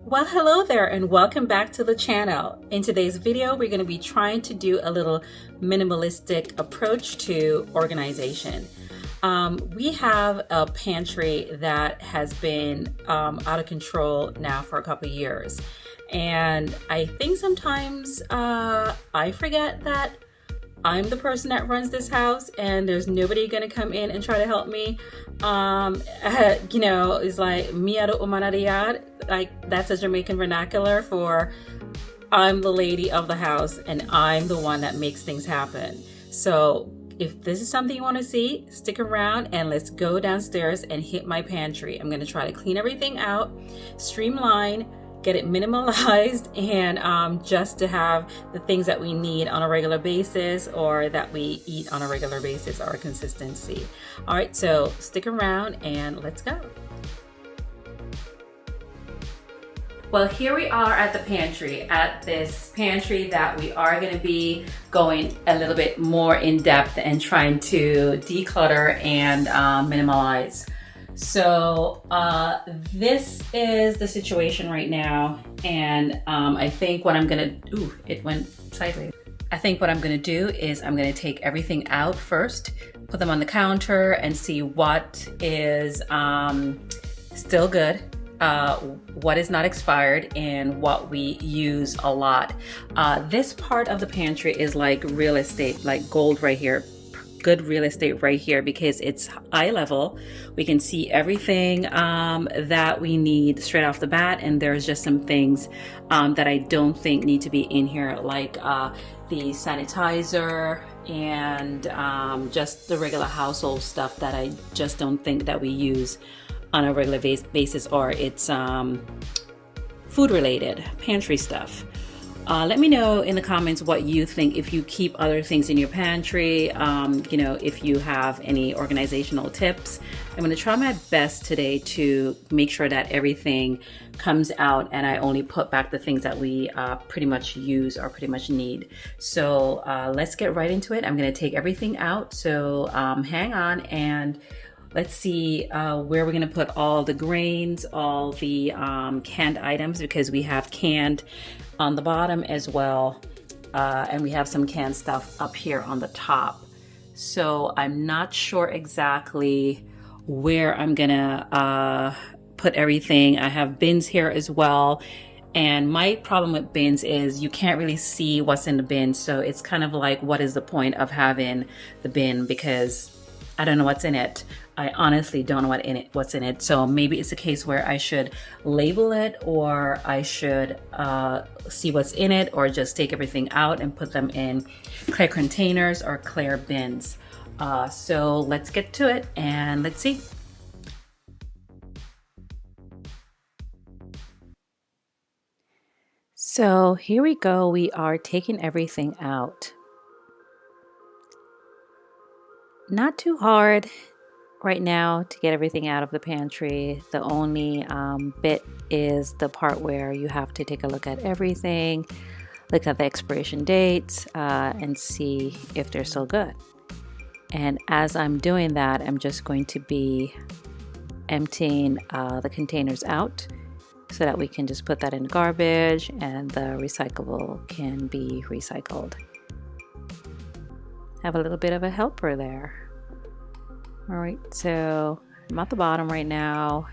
Well, hello there and welcome back to the channel. In today's video, we're going to be trying to do a little minimalistic approach to organization. We have a pantry that has been out of control now for a couple of years. And I think sometimes I forget that I'm the person that runs this house and there's nobody gonna come in and try to help me. It's like Mia do umanadiyad. Like that's a Jamaican vernacular for I'm the lady of the house and I'm the one that makes things happen. So if this is something you want to see, stick around and let's go downstairs and hit my pantry. I'm gonna try to clean everything out, streamline, get it minimalized, and just to have the things that we need on a regular basis or that we eat on a regular basis or consistency. All right, so stick around and let's go. Well, here we are at the pantry, at this pantry that we are going to be going a little bit more in depth and trying to declutter and minimalize. So this is the situation right now, and I think what I'm gonna it went sideways. I think what I'm gonna do is I'm gonna take everything out first, put them on the counter and see what is still good, what is not expired, and what we use a lot. This part of the pantry is like real estate, like gold right here. Good real estate right here because it's eye level. We can see everything that we need straight off the bat, and there's just some things that I don't think need to be in here, like the sanitizer and just the regular household stuff that I just don't think that we use on a regular basis, or it's food related pantry stuff. Let me know in the comments what you think, if you keep other things in your pantry, if you have any organizational tips. I'm going to try my best today to make sure that everything comes out and I only put back the things that we pretty much use or pretty much need. So let's get right into it. I'm going to take everything out. So hang on and let's see where we're going to put all the grains, all the canned items, because we have canned on the bottom as well, and we have some canned stuff up here on the top. So I'm not sure exactly where I'm gonna put everything. I have bins here as well, and my problem with bins is you can't really see what's in the bin, so it's kind of like, what is the point of having the bin, because I don't know what's in it. I honestly don't know what's in it. So maybe it's a case where I should label it, or I should see what's in it, or just take everything out and put them in clear containers or clear bins. So let's get to it and let's see. So here we go. We are taking everything out. Not too hard right now to get everything out of the pantry. The only bit is the part where you have to take a look at everything, look at the expiration dates, and see if they're still good. And as I'm doing that, I'm just going to be emptying the containers out so that we can just put that in garbage and the recyclable can be recycled. Have a little bit of a helper there. All right, so I'm at the bottom right now.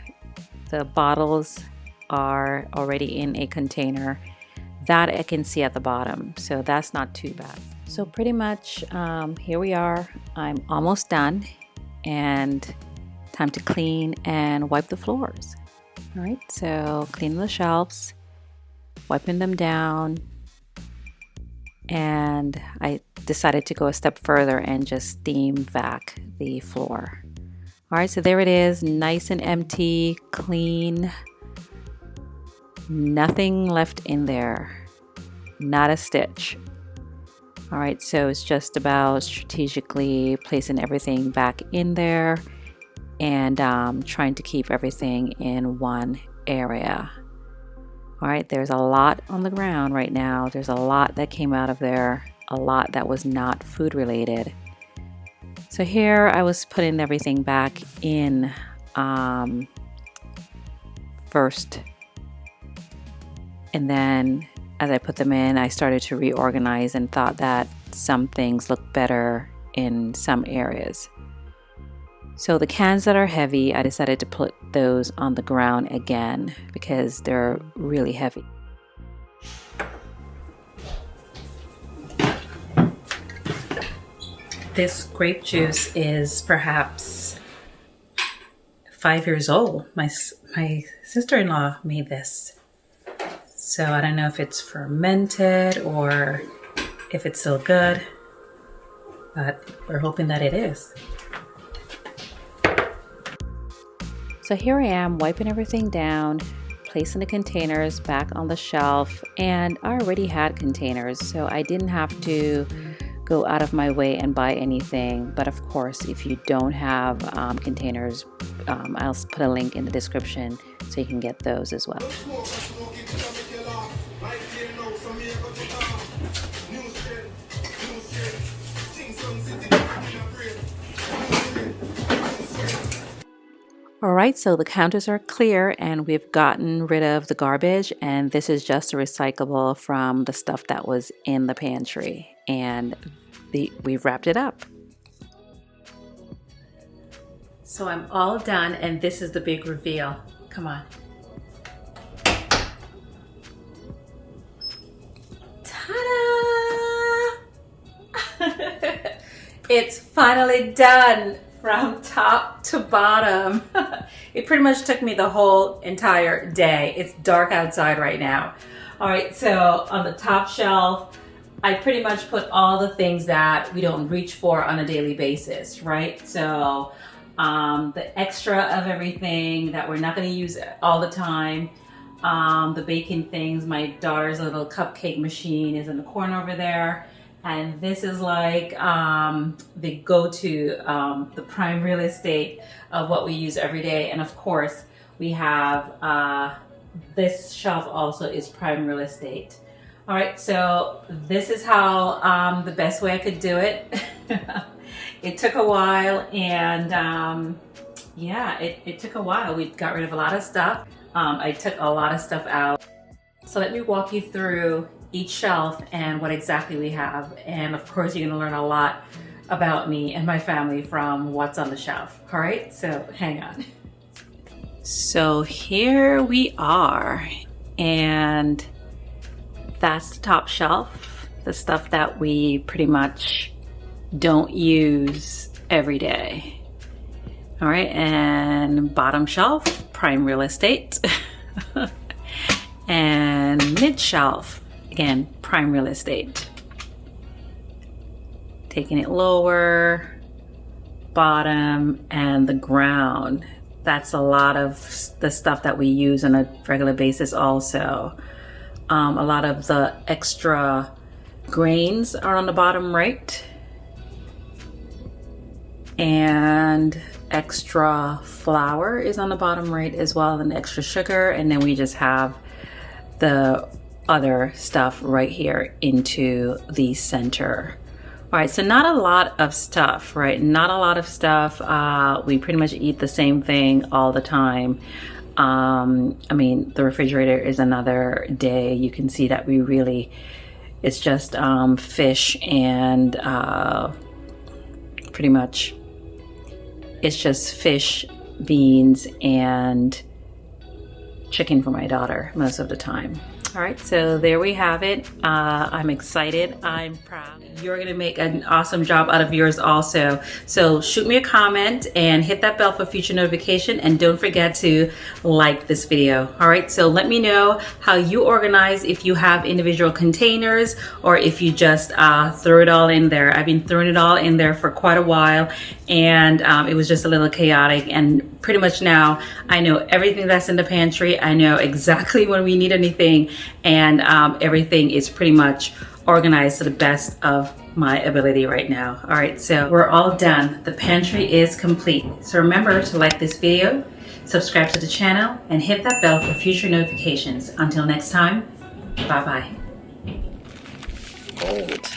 The bottles are already in a container that I can see at the bottom, so that's not too bad. So pretty much here we are. I'm almost done, and time to clean and wipe the floors. All right, so cleaning the shelves, wiping them down, and I decided to go a step further and just steam vac the floor. All right, so there it is, nice and empty, clean, nothing left in there, not a stitch. All right, so it's just about strategically placing everything back in there and trying to keep everything in one area. All right, there's a lot on the ground right now. There's a lot that came out of there, a lot that was not food related. So here I was putting everything back in first. And then as I put them in, I started to reorganize and thought that some things look better in some areas. So the cans that are heavy, I decided to put those on the ground again because they're really heavy. This grape juice is perhaps 5 years old. My sister-in-law made this. So I don't know if it's fermented or if it's still good, but we're hoping that it is. So here I am wiping everything down, placing the containers back on the shelf, and I already had containers, so I didn't have to go out of my way and buy anything. But of course, if you don't have containers, I'll put a link in the description so you can get those as well. Alright, so the counters are clear and we've gotten rid of the garbage, and this is just a recyclable from the stuff that was in the pantry, and we've wrapped it up. So I'm all done, and this is the big reveal. Come on. Ta-da! It's finally done from top to bottom. It pretty much took me the whole entire day. It's dark outside right now. All right, so on the top shelf, I pretty much put all the things that we don't reach for on a daily basis, right? So the extra of everything that we're not going to use all the time. The baking things, my daughter's little cupcake machine is in the corner over there. And this is like the go-to, the prime real estate of what we use every day. And of course, we have this shelf also is prime real estate. All right, so this is how the best way I could do it. It took a while, and yeah, it took a while. We got rid of a lot of stuff. I took a lot of stuff out. So let me walk you through each shelf and what exactly we have. And of course, you're gonna learn a lot about me and my family from what's on the shelf. All right, so hang on. So here we are, and that's the top shelf, the stuff that we pretty much don't use every day. All right, and bottom shelf, prime real estate. And mid shelf, again, prime real estate. Taking it lower, bottom, and the ground. That's a lot of the stuff that we use on a regular basis also. A lot of the extra grains are on the bottom right. And extra flour is on the bottom right as well, and extra sugar. And then we just have the other stuff right here into the center. All right, so not a lot of stuff, right? Not a lot of stuff. We pretty much eat the same thing all the time. I mean, the refrigerator is another day. You can see that we really, it's just fish and pretty much it's just fish, beans, and chicken for my daughter most of the time. All right, so there we have it. I'm excited, I'm proud. You're gonna make an awesome job out of yours also. So shoot me a comment and hit that bell for future notification, and don't forget to like this video. All right, so let me know how you organize, if you have individual containers or if you just throw it all in there. I've been throwing it all in there for quite a while, and it was just a little chaotic, and pretty much now I know everything that's in the pantry. I know exactly when we need anything, and everything is pretty much organized to the best of my ability right now. All right, so we're all done. The pantry is complete. So remember to like this video, subscribe to the channel, and hit that bell for future notifications. Until next time, bye-bye. Old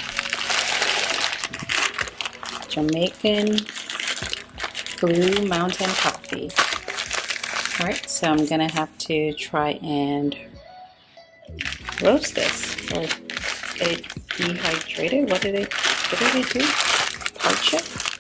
Jamaican Blue Mountain Coffee. All right, so I'm gonna have to try and roast this or get it dehydrated. What do they do? Parch it?